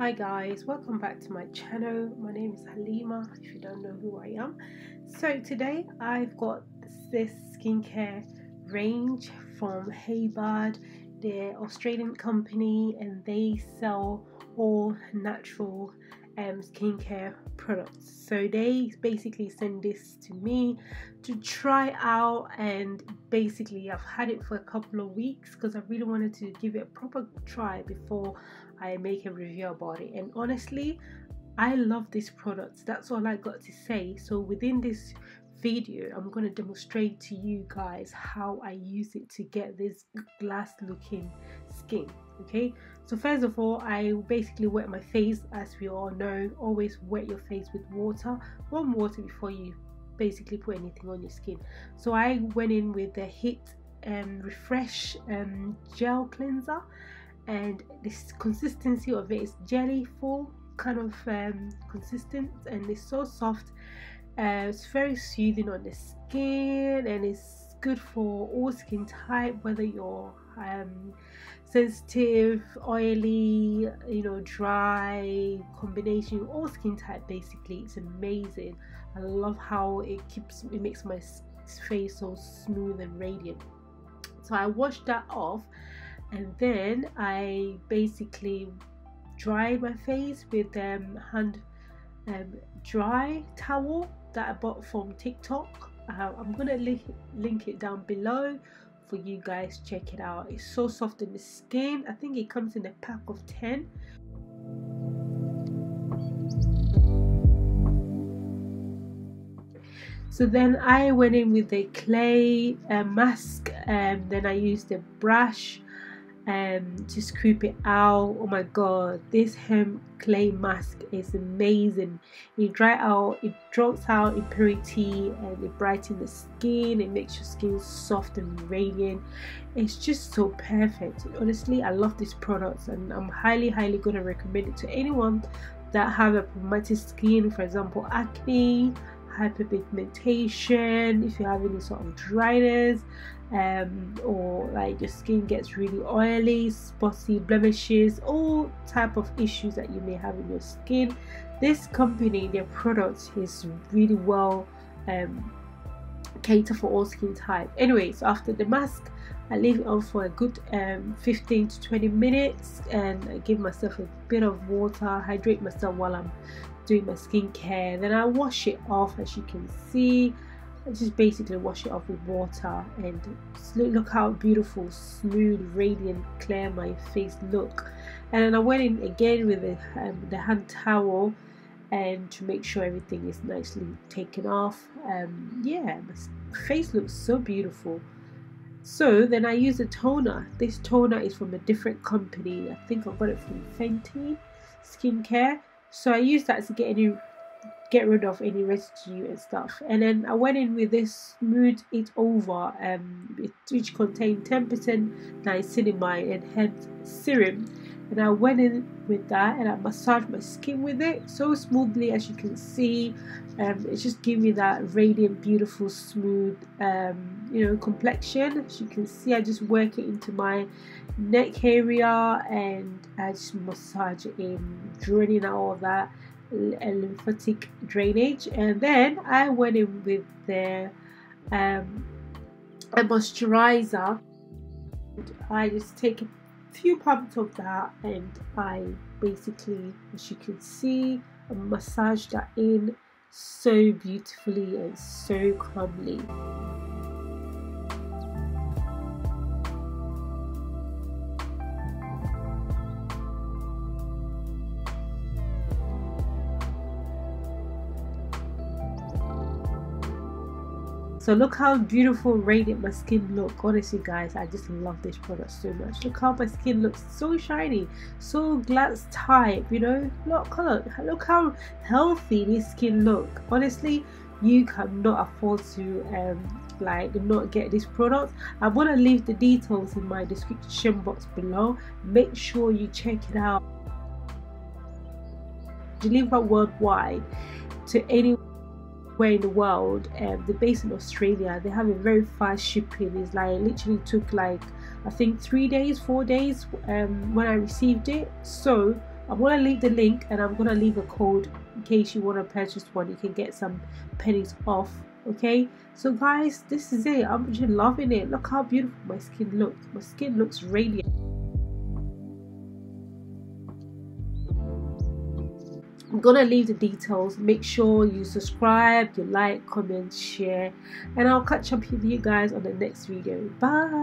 Hi guys, welcome back to my channel. My name is Halima, if you don't know who I am. So today I've got this skincare range from Haybad. They're Australian company and they sell all natural skincare products. So they basically send this to me to try out, and basically I've had it for a couple of weeks because I really wanted to give it a proper try before I make a review about it. And honestly, I love this product. That's all I got to say. So within this video, I'm going to demonstrate to you guys how I use it to get this glass looking skin. Okay, so first of all, I basically wet my face. As we all know, always wet your face with water, warm water, before you basically put anything on your skin. So I went in with the Hit Refresh gel cleanser, and this consistency of it is jelly form kind of consistent, and it's so soft. It's very soothing on the skin, and it's good for all skin type, whether you're sensitive, oily, dry, combination, all skin type. Basically, it's amazing. I love how it makes my face so smooth and radiant. So I washed that off, and then I basically dried my face with hand dry towel that I bought from TikTok. I'm gonna link it down below for you guys. Check it out. It's so soft in the skin. I think it comes in a pack of 10. So then I went in with the clay mask, and then I used a brush to scoop it out. Oh my god, this hemp clay mask is amazing. It draws out impurity, and it brightens the skin. It makes your skin soft and radiant. It's just so perfect. Honestly, I love this product, and I'm highly going to recommend it to anyone that have a problematic skin, for example acne, hyperpigmentation, if you have any sort of dryness, or like your skin gets really oily, spotty, blemishes, all type of issues that you may have in your skin. This company, their product is really well cater for all skin type. Anyway, so after the mask, I leave it on for a good 15 to 20 minutes, and I give myself a bit of water, hydrate myself while I'm doing my skincare. Then I wash it off. As you can see, I just basically wash it off with water, and look how beautiful, smooth, radiant, clear my face look. And then I went in again with the hand towel, and to make sure everything is nicely taken off. Yeah, my face looks so beautiful. So then I use a toner. This toner is from a different company. I think I got it from Fenty Skincare. So I use that to get rid of any residue and stuff. And then I went in with this Smooth It Over, which contained 10% niacinamide and head serum. And I went in with that, and I massaged my skin with it so smoothly. As you can see, it just gives me that radiant, beautiful, smooth, complexion. As you can see, I just work it into my neck area, and I just massage it in, draining out all that lymphatic drainage. And then I went in with the a moisturizer. I just take a few pumps of that, and I basically, as you can see, I massage that in so beautifully and so calmly. So look how beautiful, radiant my skin look. Honestly guys, I just love this product so much. Look how my skin looks, so shiny, so glass type, look how healthy this skin look. Honestly, you cannot afford to not get this product. I'm gonna leave the details in my description box below. Make sure you check it out. Deliver worldwide to anyone in the world. They're based in Australia. They have a very fast shipping. It's like literally took like I think 3 days, 4 days when I received it. So I'm going to leave the link, and I'm going to leave a code in case you want to purchase one. You can get some pennies off. Okay, so guys, this is it. I'm just loving it. Look how beautiful my skin looks. My skin looks radiant. I'm gonna leave the details. Make sure you subscribe, you like, comment, share, and I'll catch up with you guys on the next video. Bye.